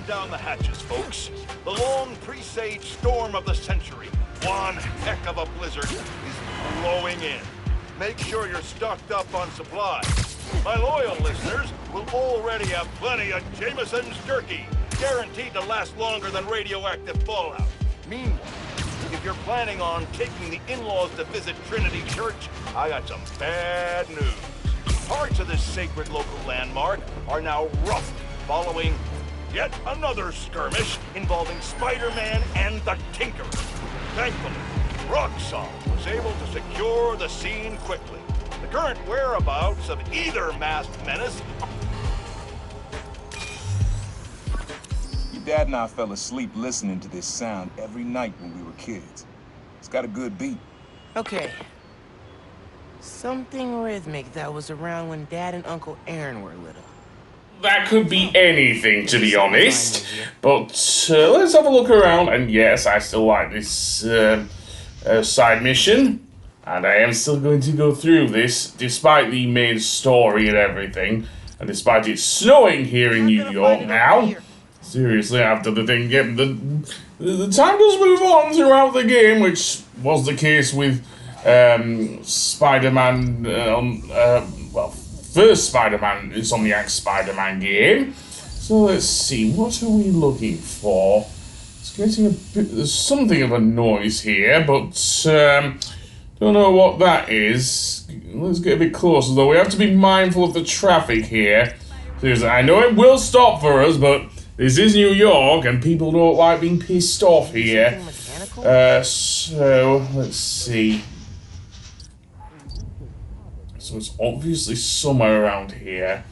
down the hatches, folks. The long presaged storm of the century, one heck of a blizzard, is blowing in. Make sure you're stocked up on supplies. My loyal listeners will already have plenty of Jameson's jerky, guaranteed to last longer than radioactive fallout. Meanwhile, if you're planning on taking the in-laws to visit Trinity Church, I got some bad news. Parts of this sacred local landmark are now roughed following yet another skirmish involving Spider-Man and the Tinkerer. Thankfully, Roxxon was able to secure the scene quickly. The current whereabouts of either masked menace... Your dad and I fell asleep listening to this sound every night when we were kids. It's got a good beat. Okay. Something rhythmic that was around when Dad and Uncle Aaron were little. That could be anything, to be honest. But let's have a look around. And yes, I still like this side mission. And I am still going to go through this, despite the main story and everything. And despite it snowing here in New York now. Seriously, after the thing, the time does move on throughout the game, which was the case with Spider-Man, well, first Spider-Man, Insomniac Spider-Man game. So let's see, what are we looking for? It's getting a bit, there's something of a noise here, but don't know what that is. Let's get a bit closer though. We have to be mindful of the traffic here. Seriously, I know it will stop for us, but this is New York and people don't like being pissed off here. So let's see. So it's obviously somewhere around here.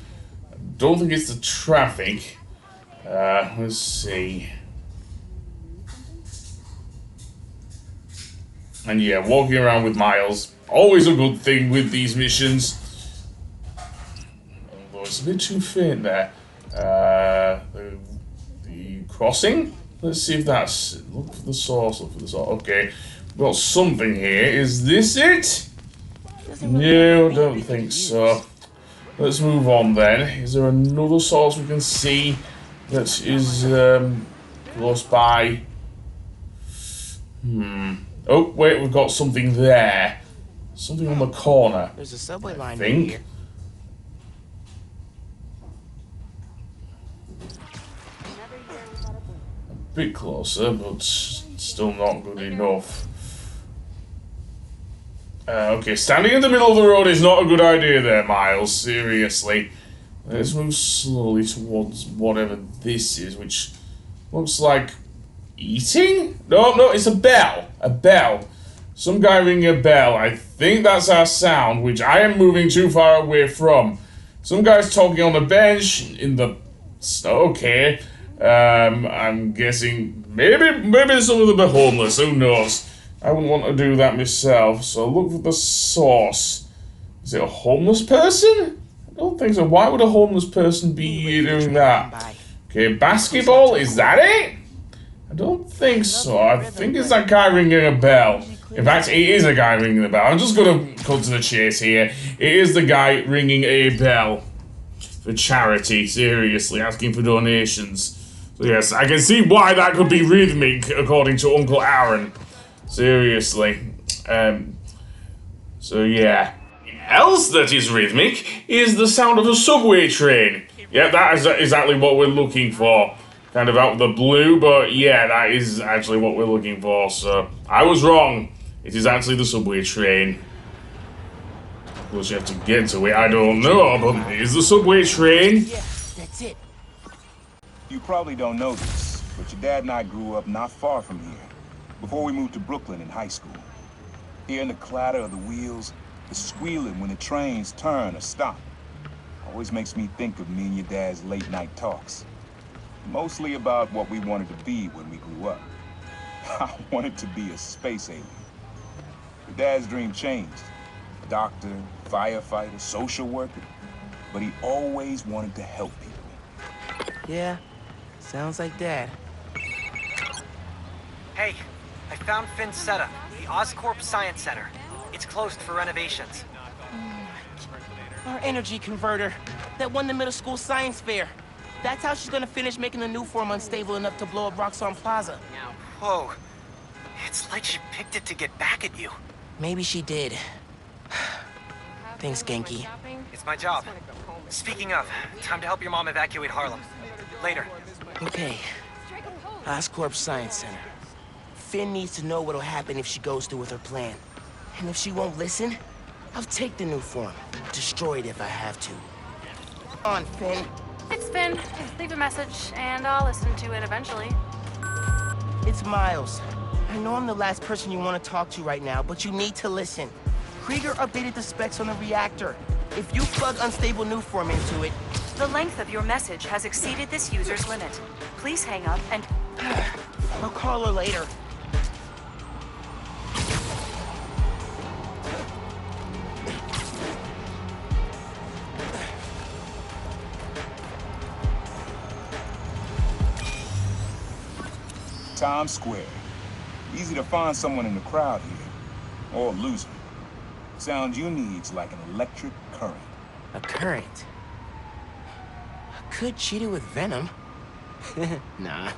I don't think it's the traffic. Let's see. And yeah, walking around with Miles, always a good thing with these missions. Although it's a bit too faint there. The crossing? Let's see if that's... Look for the source, Okay, we've got something here. Is this it? No, don't think so. Let's move on then. Is there another source we can see that is close by? Oh, wait, we've got something there. Something on the corner. There's a subway line I think. here. A bit closer, but still not good enough. Okay, standing in the middle of the road is not a good idea there, Miles. Seriously. Let's move slowly towards whatever this is, which looks like eating? No, it's a bell. A bell. Some guy ringing a bell. I think that's our sound, which I am moving too far away from. Some guy's talking on the bench in the snow. Okay. I'm guessing maybe some of them are homeless. Who knows? I wouldn't want to do that myself, so look for the source. Is it a homeless person? I don't think so. Why would a homeless person be doing that? Okay, basketball, is that it? I don't think so. I think it's that guy ringing a bell. In fact, it is a guy ringing a bell. I'm just going to cut to the chase here. It is the guy ringing a bell for charity, seriously, asking for donations. So yes, I can see why that could be rhythmic, according to Uncle Aaron. Seriously. So yeah. Else that is rhythmic is the sound of a subway train. Yeah, that is exactly what we're looking for. Kind of out of the blue, but yeah, that is actually what we're looking for. So I was wrong. It is actually the subway train. Of course, you have to get to it. I don't know, but it is the subway train. Yeah, that's it. You probably don't know this, but your dad and I grew up not far from here, before we moved to Brooklyn in high school. Hearing the clatter of the wheels, the squealing when the trains turn or stop, always makes me think of me and your dad's late night talks. Mostly about what we wanted to be when we grew up. I wanted to be a space alien. Your dad's dream changed. Doctor, firefighter, social worker. But he always wanted to help people. Yeah, sounds like Dad. Hey, I found Finn's setup, the Oscorp Science Center. It's closed for renovations. Our energy converter that won the middle school science fair. That's how she's gonna finish making the new form unstable enough to blow up Roxxon Plaza. Whoa. It's like she picked it to get back at you. Maybe she did. Thanks, Genki. It's my job. Speaking of, time to help your mom evacuate Harlem. Later. Okay. Oscorp Science Center. Phin needs to know what'll happen if she goes through with her plan. And if she won't listen, I'll take the new form. Destroy it if I have to. Come on, Phin. It's Phin. Leave a message, and I'll listen to it eventually. It's Miles. I know I'm the last person you want to talk to right now, but you need to listen. Krieger updated the specs on the reactor. If you plug unstable new form into it... The length of your message has exceeded this user's limit. Please hang up and... I'll call her later. Times Square. Easy to find someone in the crowd here, or lose them. Sound you need's like an electric current. A current? I could cheat it with venom. Nah.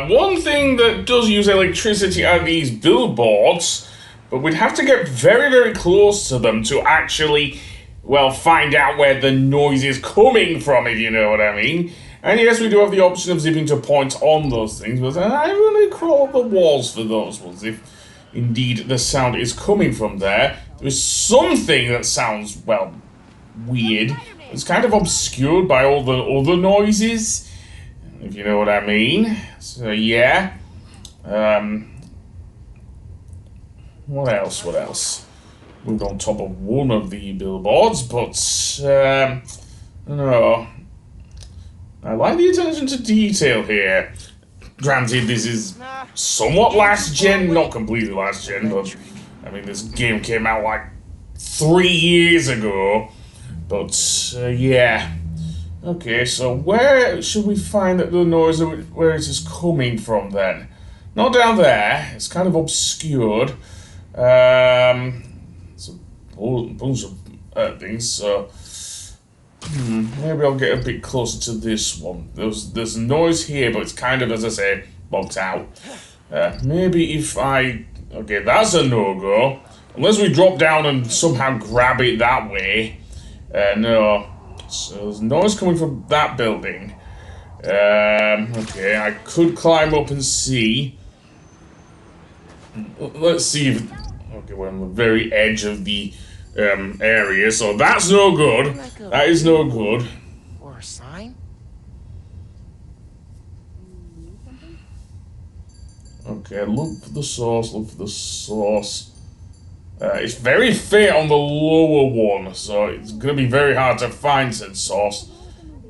One thing that does use electricity are these billboards, but we'd have to get very, very close to them to actually, well, find out where the noise is coming from, if you know what I mean. And yes, we do have the option of zipping to points on those things, but I really crawl up the walls for those ones, if indeed the sound is coming from there. There's something that sounds, well, weird. It's kind of obscured by all the other noises, if you know what I mean. So, yeah. What else? Moved on top of one of the billboards, but, I don't know. I like the attention to detail here. Granted, this is somewhat last gen, not completely last gen, but I mean, this game came out like 3 years ago. But yeah. Okay, so where should we find the noise, where it is coming from then? Not down there. It's kind of obscured. It's a bunch of things, so. Maybe I'll get a bit closer to this one. There's noise here, but it's kind of, as I say, bogged out. Maybe if I... Okay, that's a no-go. Unless we drop down and somehow grab it that way. No. So there's noise coming from that building. Okay, I could climb up and see. Let's see if... Okay, we're on the very edge of the... area, so that's no good. That is no good. Or a sign? Okay, look for the source, it's very faint on the lower one, so it's gonna be very hard to find said source.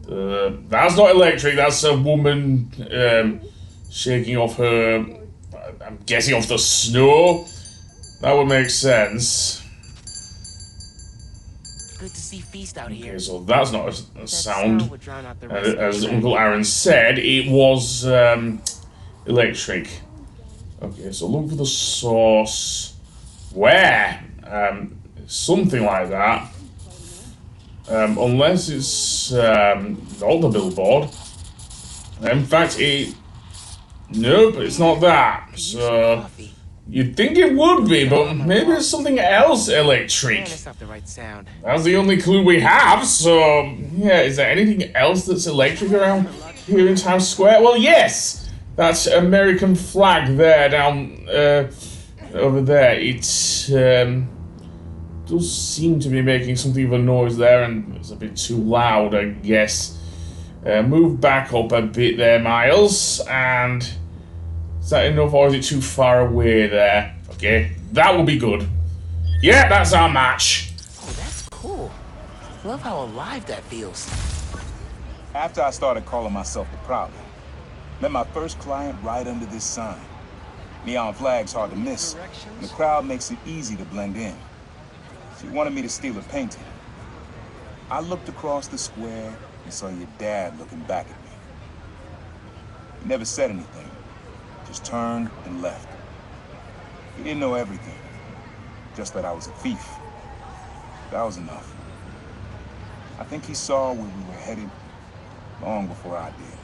That's not electric, that's a woman shaking off her, I'm guessing off the snow. That would make sense. Good to see Feast out here. Okay, so that's not a sound. Would drown out the rest of As the Uncle Aaron said, it was electric. Okay, so look for the source. Where? Something like that. Unless it's not the billboard. In fact, nope, it's not that. So you'd think it would be, but maybe it's something else electric. Man, that's not the right sound. That's the only clue we have, so... Yeah, is there anything else that's electric around here in Times Square? Well, yes! That's American flag there, down... over there. It does seem to be making something of a noise there, and it's a bit too loud, I guess. Move back up a bit there, Miles, and... Is that enough, or is it too far away there? Okay, that will be good. Yeah, that's our match. Oh, that's cool. Love how alive that feels. After I started calling myself the problem, met my first client right under this sign. Neon flag's hard to miss, and the crowd makes it easy to blend in. She wanted me to steal her painting. I looked across the square and saw your dad looking back at me. He never said anything. Just turned and left. He didn't know everything, just that I was a thief. That was enough. I think he saw where we were headed long before I did.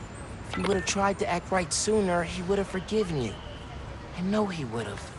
If you would have tried to act right sooner, he would have forgiven you. I know he would have.